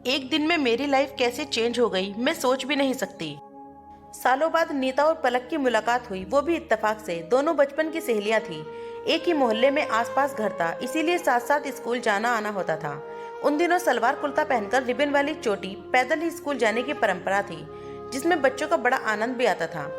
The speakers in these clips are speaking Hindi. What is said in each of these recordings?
एक दिन में मेरी लाइफ कैसे चेंज हो गई मैं सोच भी नहीं सकती। सालों बाद नीता और पलक की मुलाकात हुई, वो भी इत्तेफाक से। दोनों बचपन की सहेलियां थी। एक ही मोहल्ले में आसपास घर था, इसीलिए साथ साथ स्कूल जाना आना होता था। उन दिनों सलवार कुर्ता पहनकर रिबन वाली चोटी पैदल ही स्कूल जाने की परंपरा थी, जिसमें बच्चों का बड़ा आनंद भी आता था।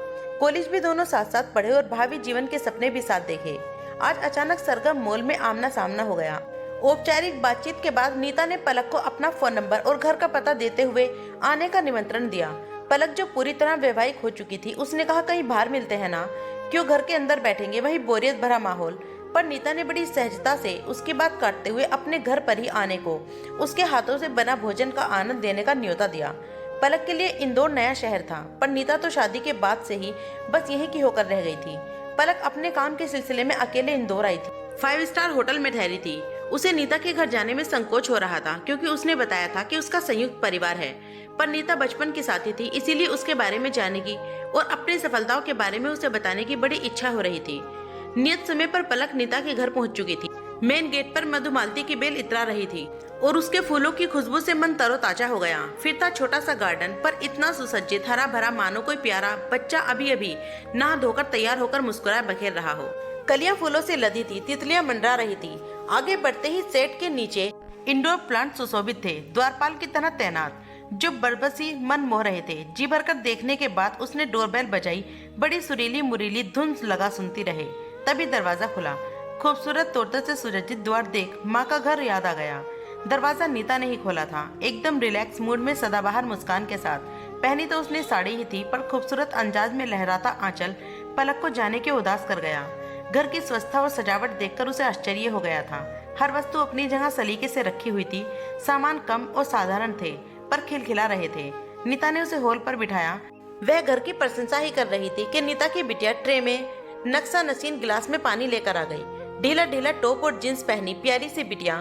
कॉलेज भी दोनों साथ साथ पढ़े और भावी जीवन के सपने भी साथ देखे। आज अचानक सरगम मॉल में आमना सामना हो गया। औपचारिक बातचीत के बाद नीता ने पलक को अपना फोन नंबर और घर का पता देते हुए आने का निमंत्रण दिया। पलक जो पूरी तरह वैवाहिक हो चुकी थी, उसने कहा कहीं बाहर मिलते हैं ना, क्यों घर के अंदर बैठेंगे, वही बोरियत भरा माहौल। पर नीता ने बड़ी सहजता से उसकी बात काटते हुए अपने घर पर ही आने को, उसके हाथों से बना भोजन का आनंद देने का न्योता दिया। पलक के लिए इंदौर नया शहर था, पर नीता तो शादी के बाद से ही बस यहीं की होकर रह गई थी। पलक अपने काम के सिलसिले में अकेले इंदौर आई थी। 5 स्टार होटल में ठहरी थी। उसे नीता के घर जाने में संकोच हो रहा था, क्योंकि उसने बताया था कि उसका संयुक्त परिवार है। पर नीता बचपन की साथी थी, इसीलिए उसके बारे में जानने की और अपनी सफलताओं के बारे में उसे बताने की बड़ी इच्छा हो रही थी। नियत समय पर पलक नीता के घर पहुंच चुकी थी। मेन गेट पर मधुमालती की बेल इतरा रही थी और उसके फूलों की खुशबू से मन तरोताजा हो गया। फिर था छोटा सा गार्डन, पर इतना सुसज्जित, हरा भरा, मानो कोई प्यारा बच्चा अभी अभी नहा धोकर तैयार होकर मुस्कुराए बखेर रहा हो। कलियां फूलों से लदी थी, तितलियां मंडरा रही थी। आगे बढ़ते ही सेट के नीचे इंडोर प्लांट सुशोभित थे, द्वारपाल की तरह तैनात, जो बरबसी मन मोह रहे थे। जी भरकर देखने के बाद उसने डोरबेल बजाई। बड़ी सुरीली मुरीली धुन लगा सुनती रहे। तभी दरवाजा खुला। खूबसूरत तोरते से सुसज्जित द्वार देख माँ का घर याद आ गया। दरवाजा नीता ने ही खोला था, एकदम रिलैक्स मूड में, सदाबहार मुस्कान के साथ। पहनी तो उसने साड़ी ही थी, पर खूबसूरत अंदाज में लहराता आंचल पलक को जाने के उदास कर गया। घर की स्वच्छता और सजावट देखकर उसे आश्चर्य हो गया था। हर वस्तु अपनी जगह सलीके से रखी हुई थी। सामान कम और साधारण थे, पर खिलखिला रहे थे। नीता ने उसे हॉल पर बिठाया। वह घर की प्रशंसा ही कर रही थी कि नीता की बिटिया ट्रे में नक्शा नसीन गिलास में पानी लेकर आ गई। ढीला ढीला टॉप और जींस पहनी प्यारी सी बिटिया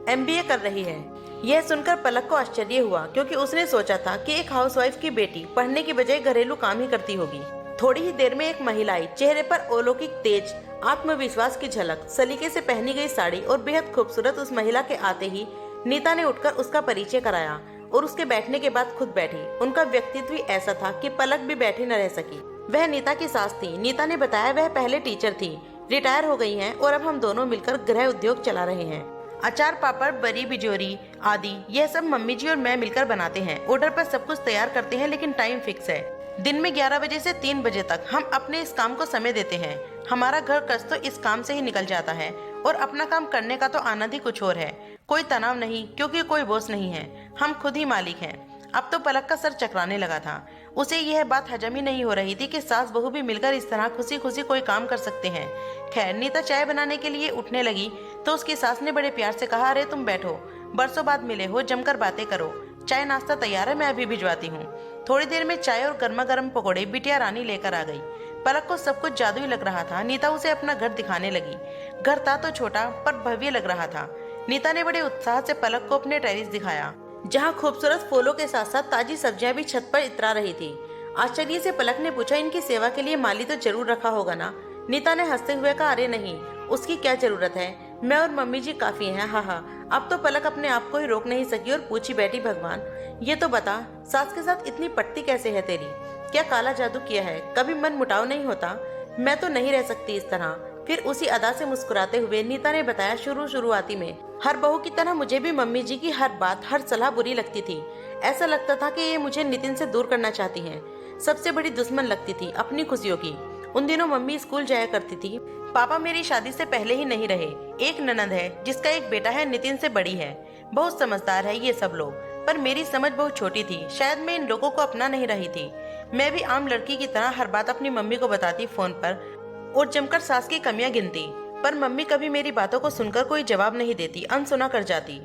एमबीए कर रही है। यह सुनकर पलक को आश्चर्य हुआ, क्योंकि उसने सोचा था कि एक हाउसवाइफ की बेटी पढ़ने की बजाय घरेलू काम ही करती होगी। थोड़ी ही देर में एक महिला आई, चेहरे पर अलौकिक तेज, आत्मविश्वास की झलक। सलीके से पहनी गई साड़ी और बेहद खूबसूरत उस महिला के आते ही नीता ने उठकर उसका परिचय कराया और उसके बैठने के बाद खुद बैठी। उनका व्यक्तित्व ऐसा था कि पलक भी बैठी न रह सकी। वह नीता की सास थी। नीता ने बताया वह पहले टीचर थी, रिटायर हो गई हैं और अब हम दोनों मिलकर गृह उद्योग चला रहे हैं। अचार, पापड़, बरी, बिजोरी आदि यह सब मम्मी जी और मैं मिलकर बनाते हैं। ऑर्डर पर सब कुछ तैयार करते हैं, लेकिन टाइम फिक्स है। दिन में 11 बजे से 3 बजे तक हम अपने इस काम को समय देते हैं। हमारा घर खर्च तो इस काम से ही निकल जाता है, और अपना काम करने का तो आनंद ही कुछ और है। कोई तनाव नहीं, क्योंकि कोई बॉस नहीं है, हम खुद ही मालिक हैं। अब तो पलक का सर चकराने लगा था। उसे यह बात हजम ही नहीं हो रही थी कि सास बहू भी मिलकर इस तरह खुशी खुशी कोई काम कर सकते हैं। खैर, नीता चाय बनाने के लिए उठने लगी तो उसकी सास ने बड़े प्यार से कहा, अरे तुम बैठो, बरसों बाद मिले हो, जमकर बातें करो। चाय नाश्ता तैयार है, मैं अभी भिजवाती हूँ। थोड़ी देर में चाय और गर्मा गर्म पकौड़े बिटिया रानी लेकर आ गई। पलक को सब कुछ जादुई लग रहा था। नीता उसे अपना घर दिखाने लगी। घर था तो छोटा, पर भव्य लग रहा था। नीता ने बड़े उत्साह से पलक को अपने टेरेस दिखाया, जहाँ खूबसूरत फूलों के साथ साथ ताजी सब्जियां भी छत पर इतरा रही थी। आश्चर्य से पलक ने पूछा, इनकी सेवा के लिए माली तो जरूर रखा होगा ना? नीता ने हंसते हुए कहा, अरे नहीं, उसकी क्या जरूरत है, मैं और मम्मी जी काफी हैं। हाँ हाँ। अब तो पलक अपने आप को ही रोक नहीं सकी और पूछी बैठी, भगवान ये तो बता, सास के साथ इतनी पटती कैसे है तेरी? क्या काला जादू किया है? कभी मन मुटाव नहीं होता? मैं तो नहीं रह सकती इस तरह। फिर उसी अदा से मुस्कुराते हुए नीता ने बताया, शुरुआती में हर बहू की तरह मुझे भी मम्मी जी की हर बात, हर सलाह बुरी लगती थी। ऐसा लगता था कि ये मुझे नितिन से दूर करना चाहती हैं। सबसे बड़ी दुश्मन लगती थी अपनी खुशियों की। उन दिनों मम्मी स्कूल जाया करती थी। पापा मेरी शादी से पहले ही नहीं रहे। एक ननद है जिसका एक बेटा है, नितिन से बड़ी है। बहुत समझदार है ये सब लोग, पर मेरी समझ बहुत छोटी थी। शायद मैं इन लोगों को अपना नहीं रही थी। मैं भी आम लड़की की तरह हर बात अपनी मम्मी को बताती फोन पर और जमकर सास की कमियां गिनती, पर मम्मी कभी मेरी बातों को सुनकर कोई जवाब नहीं देती, अनसुना कर जाती,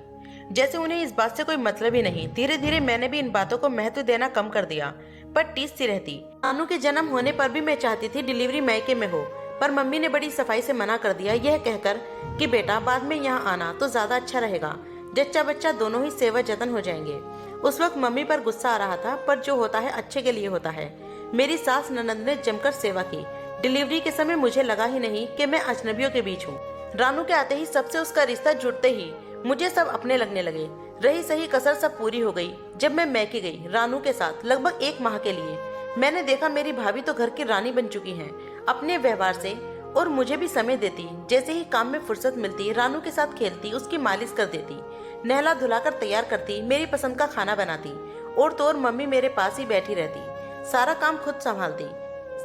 जैसे उन्हें इस बात से कोई मतलब ही नहीं। धीरे धीरे मैंने भी इन बातों को महत्व देना कम कर दिया, पर टीस सी रहती। नानू के जन्म होने पर भी मैं चाहती थी डिलीवरी मैके में हो, पर मम्मी ने बड़ी सफाई से मना कर दिया, यह कहकर कि बेटा बाद में यहाँ आना तो ज्यादा अच्छा रहेगा, जच्चा बच्चा दोनों ही सेवा जतन हो जाएंगे। उस वक्त मम्मी पर गुस्सा आ रहा था, पर जो होता है अच्छे के लिए होता है। मेरी सास ननद ने जमकर सेवा की। डिलीवरी के समय मुझे लगा ही नहीं कि मैं अजनबियों के बीच हूँ। रानू के आते ही सबसे उसका रिश्ता जुड़ते ही मुझे सब अपने लगने लगे। रही सही कसर सब पूरी हो गई जब मैं मैके गई रानू के साथ लगभग 1 माह के लिए। मैंने देखा मेरी भाभी तो घर की रानी बन चुकी हैं अपने व्यवहार से, और मुझे भी समय देती। जैसे ही काम में फुर्सत मिलती रानू के साथ खेलती, उसकी मालिश कर देती, नहला धुलाकर तैयार करती, मेरी पसंद का खाना बनाती, और तो और मम्मी मेरे पास ही बैठी रहती, सारा काम खुद संभालती।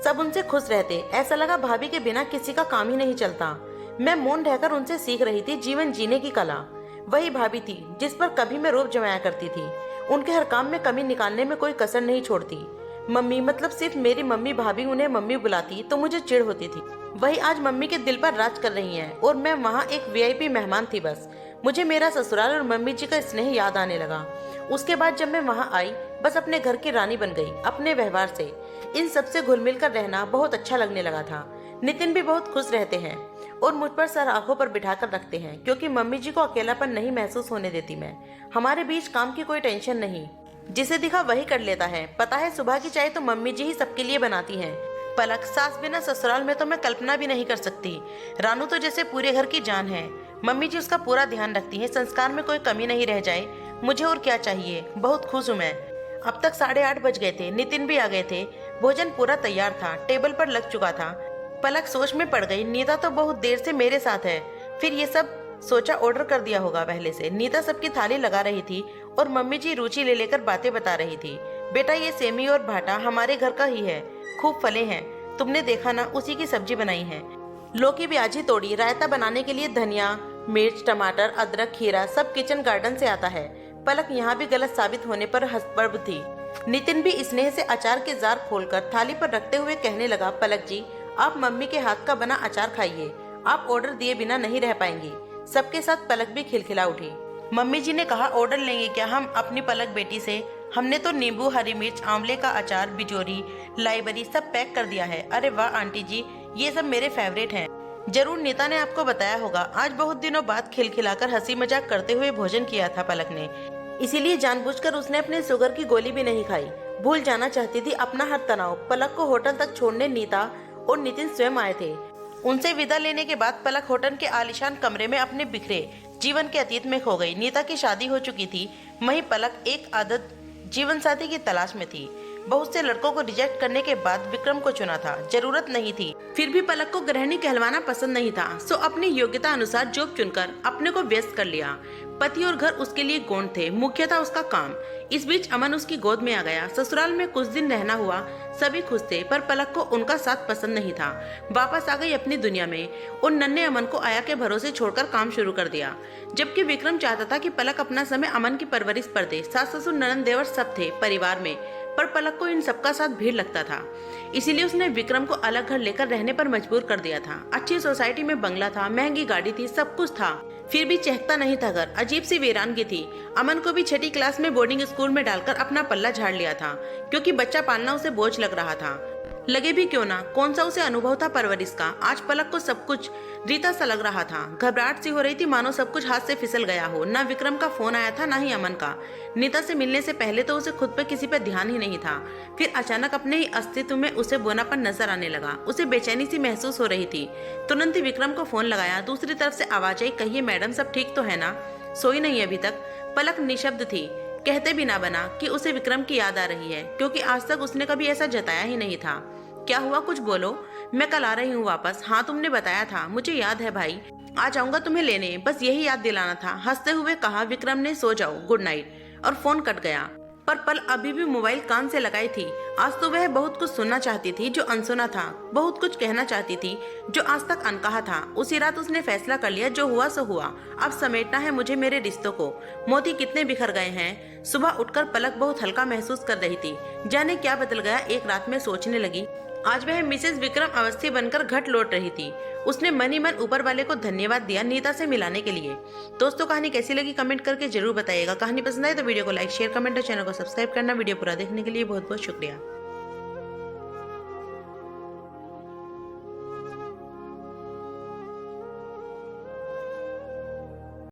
सब उनसे खुश रहते, ऐसा लगा भाभी के बिना किसी का काम ही नहीं चलता। मैं मौन रहकर उनसे सीख रही थी जीवन जीने की कला। वही भाभी थी जिस पर कभी मैं रोब जमाया करती थी। उनके हर काम में कमी निकालने में कोई कसर नहीं छोड़ती। मम्मी मतलब सिर्फ मेरी मम्मी, भाभी उन्हें मम्मी बुलाती तो मुझे चिढ़ होती थी। वही आज मम्मी के दिल पर राज कर रही हैं और मैं वहाँ एक वीआईपी मेहमान थी। बस मुझे मेरा ससुराल और मम्मी जी का स्नेह याद आने लगा। उसके बाद जब मैं वहाँ आई बस अपने घर की रानी बन गई। अपने व्यवहार से इन सबसे घुल मिल कर रहना बहुत अच्छा लगने लगा था। नितिन भी बहुत खुश रहते हैं और मुझ पर सर आंखों पर बिठा कर रखते हैं, क्योंकि मम्मी जी को अकेलापन नहीं महसूस होने देती मैं। हमारे बीच काम की कोई टेंशन नहीं, जिसे दिखा वही कर लेता है। पता है सुबह की चाय तो मम्मी जी ही सबके लिए बनाती हैं। पलक सास बिना ससुराल में तो मैं कल्पना भी नहीं कर सकती। रानू तो जैसे पूरे घर की जान है। मम्मी जी उसका पूरा ध्यान रखती हैं, संस्कार में कोई कमी नहीं रह जाए। मुझे और क्या चाहिए, बहुत खुश हूँ मैं। अब तक 8:30 बज गए थे, नितिन भी आ गए थे, भोजन पूरा तैयार था, टेबल पर लग चुका था। पलक सोच में पड़ गई, नीता तो बहुत देर से मेरे साथ है, फिर ये सब सोचा ऑर्डर कर दिया होगा पहले से। नीता सबकी थाली लगा रही थी और मम्मी जी रुचि ले लेकर बातें बता रही थी। बेटा ये सेमी और भाटा हमारे घर का ही है, खूब फले हैं, तुमने देखा ना, उसी की सब्जी बनाई है। लौकी भी आज ही तोड़ी, रायता बनाने के लिए धनिया, मिर्च, टमाटर, अदरक, खीरा सब किचन गार्डन से आता है। पलक यहाँ भी गलत साबित होने पर हंसपड़ थी। नितिन भी स्नेह से अचार के जार खोलकर थाली पर रखते हुए कहने लगा, पलक जी आप मम्मी के हाथ का बना अचार खाइए, आप ऑर्डर दिए बिना नहीं रह पाएंगी। सबके साथ पलक भी खिलखिला उठी। मम्मी जी ने कहा ऑर्डर लेंगे क्या हम अपनी पलक बेटी से? हमने तो नींबू, हरी मिर्च, आंवले का अचार, बिजोरी, लाइबरी सब पैक कर दिया है। अरे वाह आंटी जी, ये सब मेरे फेवरेट हैं। जरूर नीता ने आपको बताया होगा, आज बहुत दिनों बाद खिलखिलाकर हंसी मजाक करते हुए भोजन किया था पलक ने, इसीलिए जानबूझकर उसने अपने शुगर की गोली भी नहीं खाई। भूल जाना चाहती थी अपना हर तनाव। पलक को होटल तक छोड़ने नीता और नितिन स्वयं आए थे। उनसे विदा लेने के बाद पलक होटल के आलीशान कमरे में अपने बिखरे जीवन के अतीत में खो गई। नीता की शादी हो चुकी थी, वहीं पलक एक आदत जीवन साथी की तलाश में थी। बहुत से लड़कों को रिजेक्ट करने के बाद विक्रम को चुना था, जरूरत नहीं थी। फिर भी पलक को गृहिणी कहलवाना पसंद नहीं था, सो अपनी योग्यता अनुसार जॉब चुनकर अपने को व्यस्त कर लिया। पति और घर उसके लिए गौण थे, मुख्य था उसका काम। इस बीच अमन उसकी गोद में आ गया। ससुराल में कुछ दिन रहना हुआ, सभी खुश थे, पर पलक को उनका साथ पसंद नहीं था। वापस आ गई अपनी दुनिया में और नन्हे अमन को आया के भरोसे छोड़कर काम शुरू कर दिया। जबकि विक्रम चाहता था कि पलक अपना समय अमन की परवरिश पर दे। सास ससुर ननद देवर सब थे परिवार में, पर पलक को इन सबका साथ भीड़ लगता था, इसीलिए उसने विक्रम को अलग घर लेकर रहने पर मजबूर कर दिया था। अच्छी सोसाइटी में बंगला था, महंगी गाड़ी थी, सब कुछ था, फिर भी चहकता नहीं था घर। अजीब सी वीरानगी थी। अमन को भी 6ठी क्लास में बोर्डिंग स्कूल में डालकर अपना पल्ला झाड़ लिया था, क्योंकि बच्चा पालना उसे बोझ लग रहा था। लगे भी क्यों ना, कौन सा उसे अनुभव था परवरिश का। आज पलक को सब कुछ रीता सा लग रहा था। घबराहट सी हो रही थी, मानो सब कुछ हाथ से फिसल गया हो। ना विक्रम का फोन आया था, ना ही अमन का। नीता से मिलने से पहले तो उसे खुद पर किसी पर ध्यान ही नहीं था। फिर अचानक अपने ही अस्तित्व में उसे बोनापन नजर आने लगा। उसे बेचैनी सी महसूस हो रही थी। तुरंत ही विक्रम को फोन लगाया। दूसरी तरफ से आवाज आई, कहिए मैडम सब ठीक तो है ना? सोई नहीं अभी तक? पलक निशब्द थी, कहते भी ना बना कि उसे विक्रम की याद आ रही है, क्योंकि आज तक उसने कभी ऐसा जताया ही नहीं था। क्या हुआ, कुछ बोलो। मैं कल आ रही हूँ वापस। हाँ तुमने बताया था, मुझे याद है भाई, आ जाऊंगा तुम्हें लेने, बस यही याद दिलाना था, हंसते हुए कहा विक्रम ने। सो जाओ, गुड नाइट। और फोन कट गया। पर पल अभी भी मोबाइल कान से लगाई थी। आज तो वह बहुत कुछ सुनना चाहती थी जो अनसुना था, बहुत कुछ कहना चाहती थी जो आज तक अनकहा था। उसी रात उसने फैसला कर लिया, जो हुआ सो हुआ, अब समेटना है मुझे मेरे रिश्तों को। मोती कितने बिखर गए हैं। सुबह उठकर पलक बहुत हल्का महसूस कर रही थी। जाने क्या बदल गया, एक रात में सोचने लगी। आज वह मिसेज विक्रम अवस्थी बनकर घर लौट रही थी। उसने मन ही मन ऊपर वाले को धन्यवाद दिया नीता से मिलाने के लिए। दोस्तों कहानी कैसी लगी कमेंट करके जरूर बताइएगा। कहानी पसंद आए तो वीडियो को लाइक शेयर कमेंट और चैनल को सब्सक्राइब करना। वीडियो पूरा देखने के लिए बहुत बहुत शुक्रिया।